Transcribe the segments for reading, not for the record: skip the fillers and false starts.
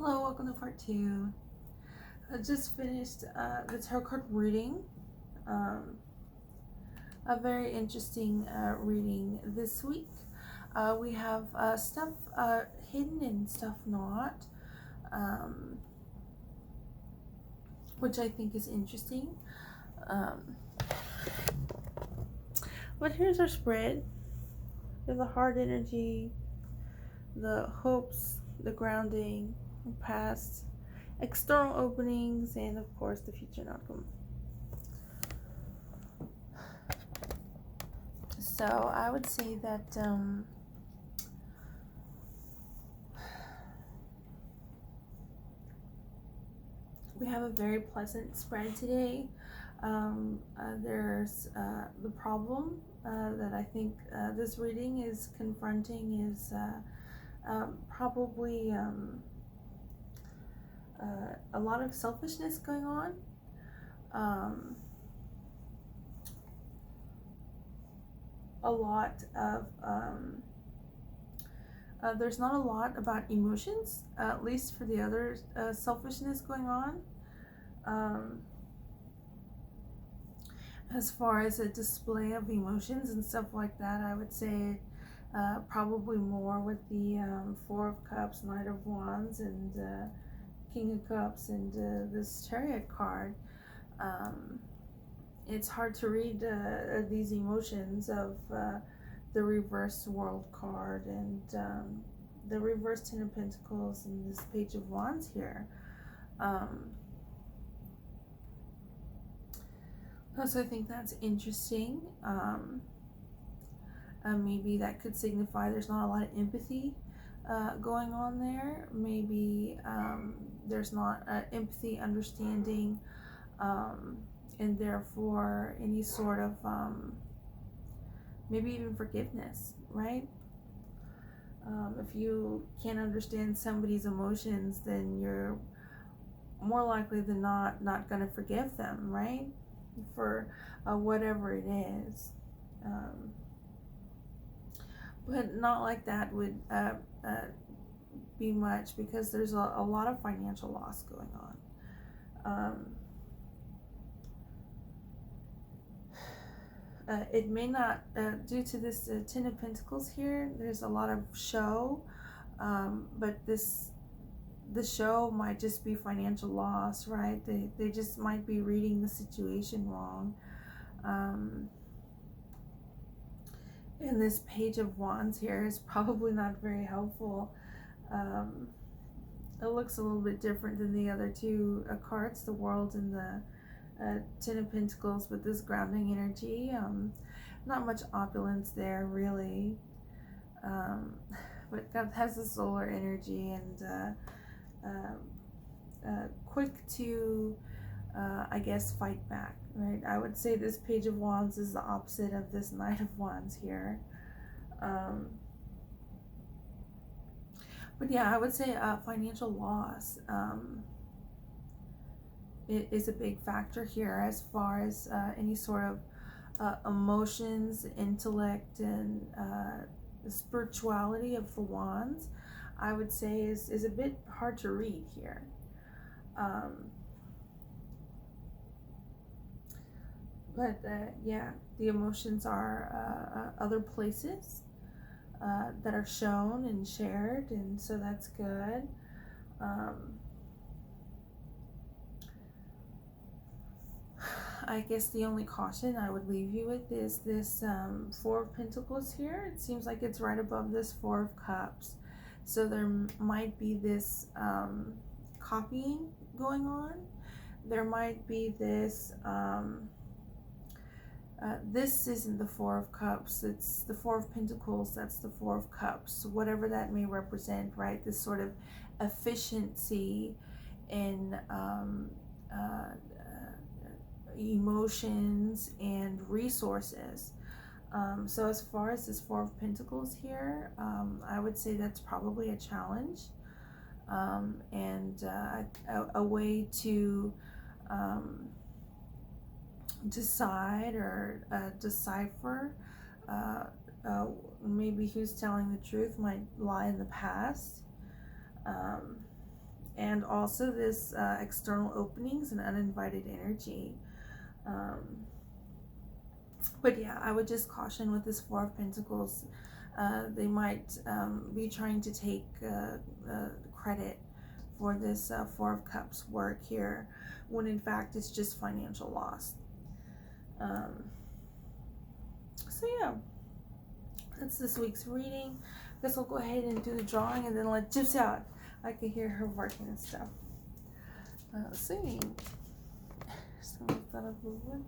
Hello, welcome to part two. I just finished the tarot card reading. Um, a very interesting reading this week. We have stuff hidden and stuff not, um, which I think is interesting. Um, but here's our spread. We have the heart energy, the hopes, the grounding, the past, external openings, and of course the future outcome. So I would say that we have a very pleasant spread today. There's the problem that I think this reading is confronting is probably a lot of selfishness going on. A lot of there's not a lot about emotions, at least for the other selfishness going on. As far as a display of emotions and stuff like that, I would say probably more with the Four of Cups, Knight of Wands, and King of Cups, and this Chariot card. It's hard to read these emotions of the reverse World card and the reverse Ten of Pentacles and this Page of Wands here. So I think that's interesting. Maybe that could signify there's not a lot of empathy going on there. Maybe there's not empathy, understanding, and therefore any sort of maybe even forgiveness, right? If you can't understand somebody's emotions, then you're more likely than not going to forgive them, right? For whatever it is. But not like that would be much, because there's a lot of financial loss going on. It may not, due to this Ten of Pentacles here, there's a lot of show, but the show might just be financial loss, right? They just might be reading the situation wrong. And this Page of Wands here is probably not very helpful. It looks a little bit different than the other two cards, the World and the Ten of Pentacles, with this grounding energy. Not much opulence there, really. But that has the solar energy and quick to, I guess, fight back, right? I would say this Page of Wands is the opposite of this Knight of Wands here. But yeah, I would say financial loss it is a big factor here, as far as any sort of emotions, intellect, and the spirituality of the wands, I would say is a bit hard to read here. But yeah, the emotions are other places that are shown and shared, and so that's good. I guess the only caution I would leave you with is this Four of Pentacles here. It seems like it's right above this Four of Cups. So there might be this copying going on. There might be this, this isn't the Four of Cups, it's the Four of Pentacles, that's the Four of Cups, whatever that may represent, right? This sort of efficiency in emotions and resources. So as far as this Four of Pentacles here, I would say that's probably a challenge, and a way to decide or decipher maybe who's telling the truth might lie in the past, and also this external openings and uninvited energy. Um, but yeah, I would just caution with this Four of Pentacles. They might be trying to take credit for this Four of Cups work here, when in fact it's just financial loss. Um, so yeah, that's this week's reading. I guess I'll go ahead and do the drawing and then let Gypsy out. I can hear her barking and stuff. Let's see. Just gonna lift that up a little bit.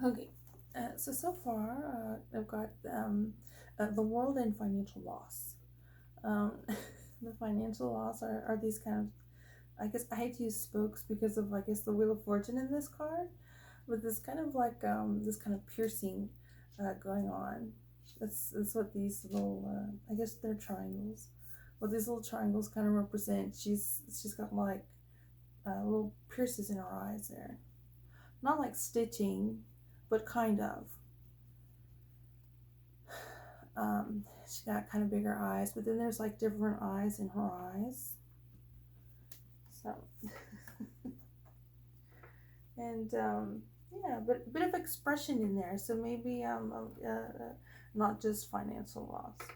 Okay, so far I've got the world and financial loss. The financial loss are these kind of, I guess I hate to use spokes because of, I guess, the Wheel of Fortune in this card, but this kind of like this kind of piercing going on. That's what these little I guess they're triangles. What these little triangles kind of represent. She's got like little pierces in her eyes there. Not like stitching, but kind of. She got kind of bigger eyes, but then there's like different eyes in her eyes. So, and yeah, but a bit of expression in there. So maybe not just financial loss.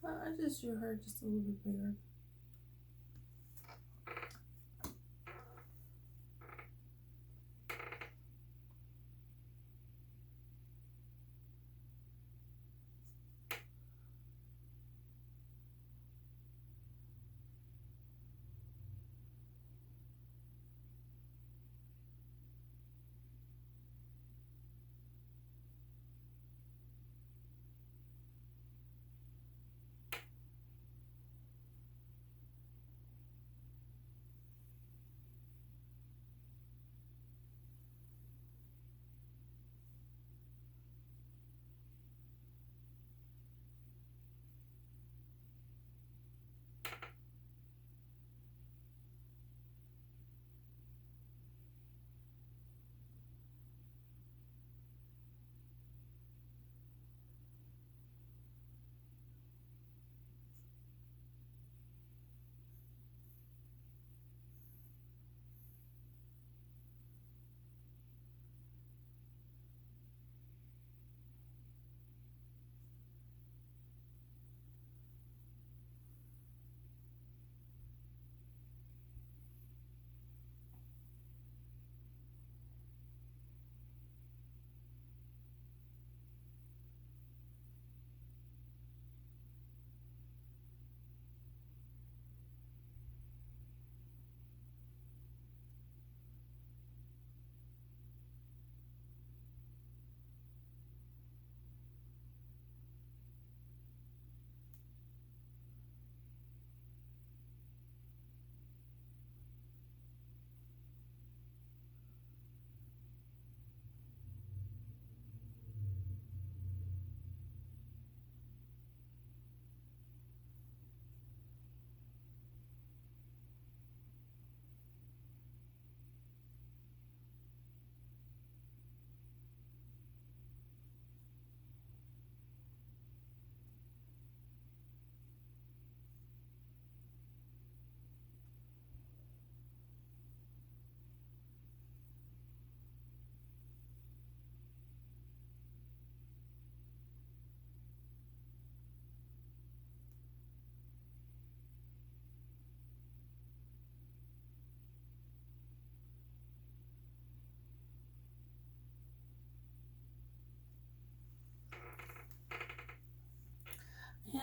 I just drew her just a little bit bigger.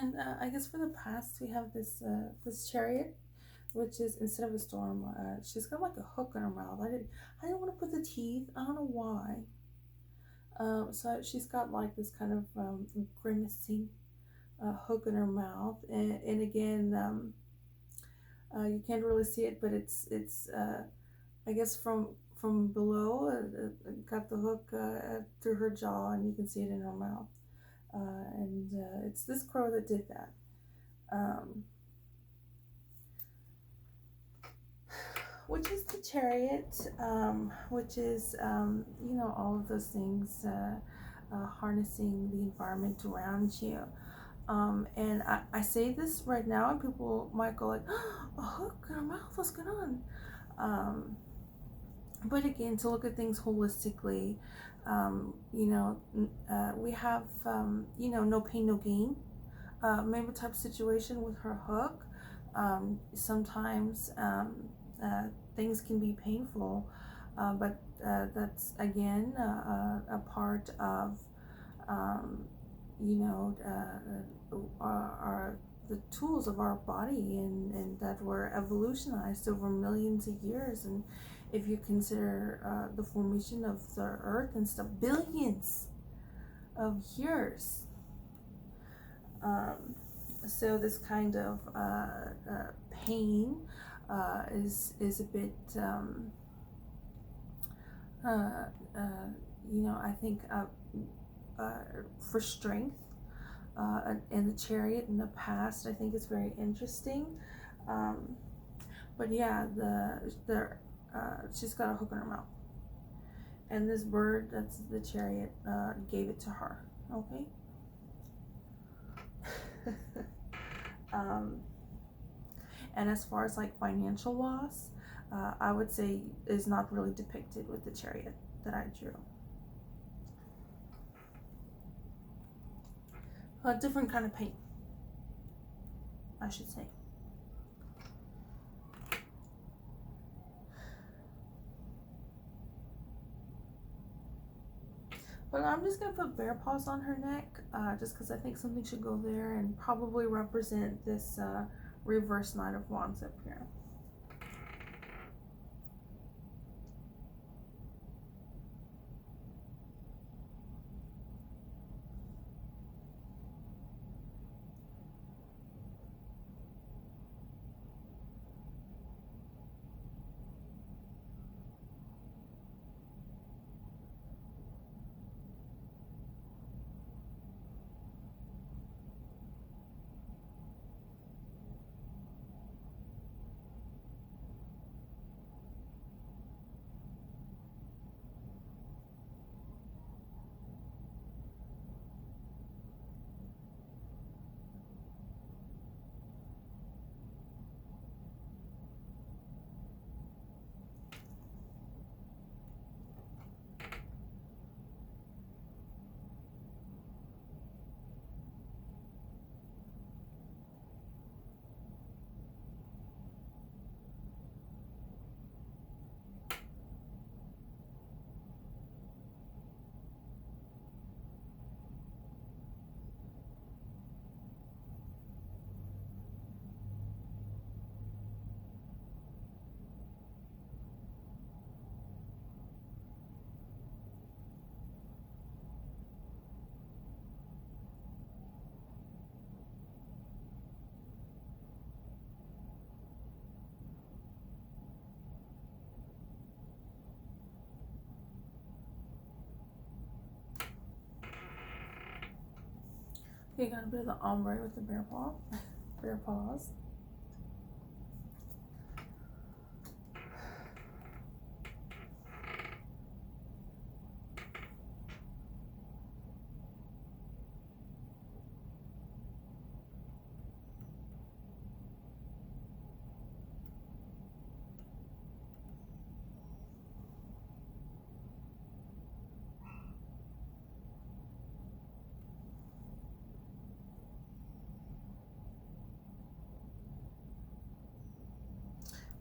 And I guess for the past, we have this chariot, which is instead of a storm, she's got like a hook in her mouth. I didn't want to put the teeth. I don't know why. So she's got like this kind of grimacing hook in her mouth, and again, you can't really see it, but it's I guess from below, got the hook through her jaw, and you can see it in her mouth. And it's this crow that did that. Um, which is the chariot, which is, all of those things, harnessing the environment around you. And I say this right now, and people might go like, oh, a hook in her mouth, what's going on? But again, to look at things holistically, we have, no pain, no gain, maybe type of situation with her hook. Sometimes things can be painful, but that's again a part of, um, our the tools of our body, and that were evolutionized over millions of years. And if you consider the formation of the earth and stuff, billions of years. So this kind of pain is a bit, I think for strength, and the chariot in the past, I think is very interesting. But yeah, she's got a hook in her mouth, and this bird, that's the chariot, gave it to her. Okay. And as far as like financial loss, I would say is not really depicted with the chariot that I drew. A different kind of pain, I should say. But I'm just going to put bear paws on her neck, just because I think something should go there and probably represent this reverse Knight of Wands up here. You got a bit of the ombre with the bear paw, bear paws.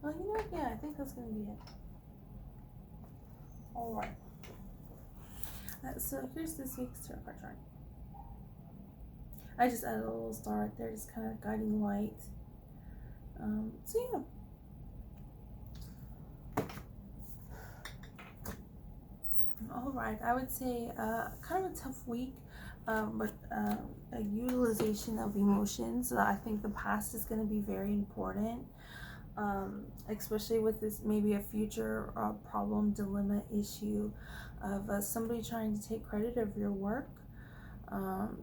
Well, yeah, I think that's gonna be it. All right. So here's this week's tarot card chart. I just added a little star right there, just kind of guiding light. So yeah. All right, I would say kind of a tough week, but a utilization of emotions. I think the past is going to be very important, especially with this maybe a future problem, dilemma, issue of somebody trying to take credit of your work.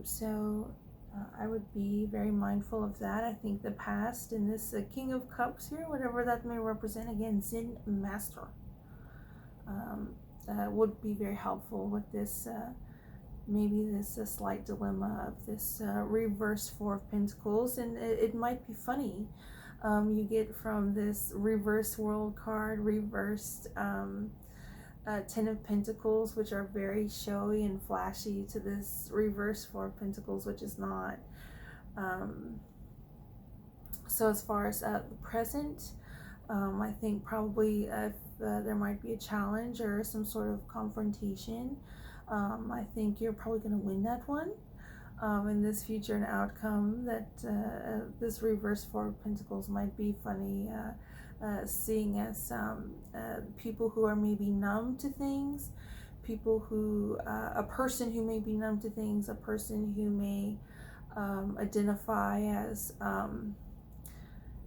So I would be very mindful of that. I think the past and this King of Cups here, whatever that may represent, again, Zen Master. Would be very helpful with this maybe this slight dilemma of this reverse Four of Pentacles, and it might be funny. You get from this reverse World card, reversed Ten of Pentacles, which are very showy and flashy, to this reverse Four of Pentacles, which is not. So as far as the present, I think probably if there might be a challenge or some sort of confrontation, I think you're probably going to win that one. In this future and outcome, that this reverse Four of Pentacles might be funny, seeing as people who are maybe numb to things, people who, a person who may be numb to things, a person who may identify as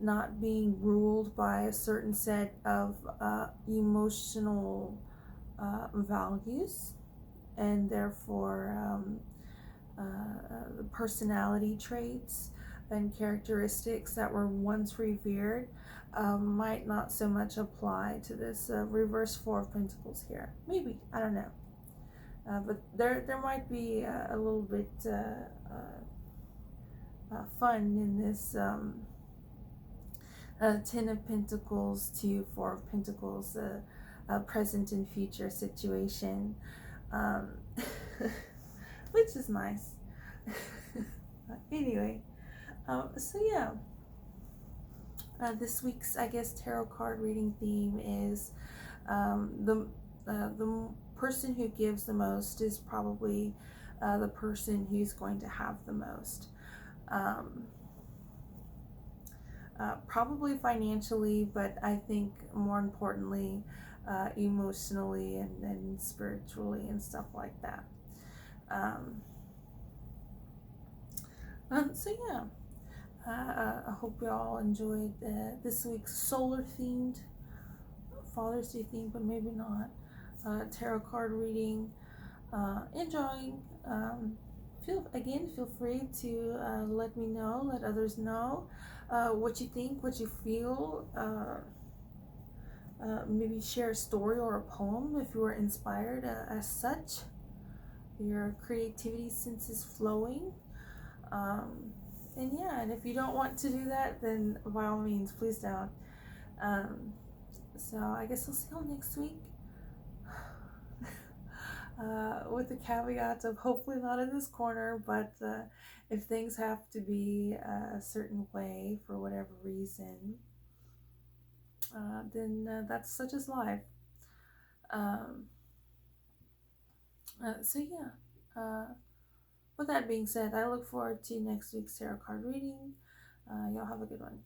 not being ruled by a certain set of emotional values, and therefore personality traits and characteristics that were once revered might not so much apply to this reverse Four of Pentacles here. Maybe, I don't know. But there might be a little bit fun in this Ten of Pentacles to Four of Pentacles, present and future situation, which is nice. Anyway, so yeah, this week's, I guess, tarot card reading theme is the person who gives the most is probably the person who's going to have the most. Probably financially, but I think more importantly, emotionally and spiritually and stuff like that. So yeah, I hope you all enjoyed this week's solar themed, Father's Day themed, but maybe not, tarot card reading. Enjoying. Feel free to let me know, let others know what you think, what you feel. Maybe share a story or a poem if you were inspired as such. Your creativity sense is flowing. And yeah, and if you don't want to do that, then by all means, please don't. So I guess I'll see you all next week. With the caveat of hopefully not in this corner, but if things have to be a certain way for whatever reason, then that's such as life. So yeah, with that being said, I look forward to next week's tarot card reading. Y'all have a good one.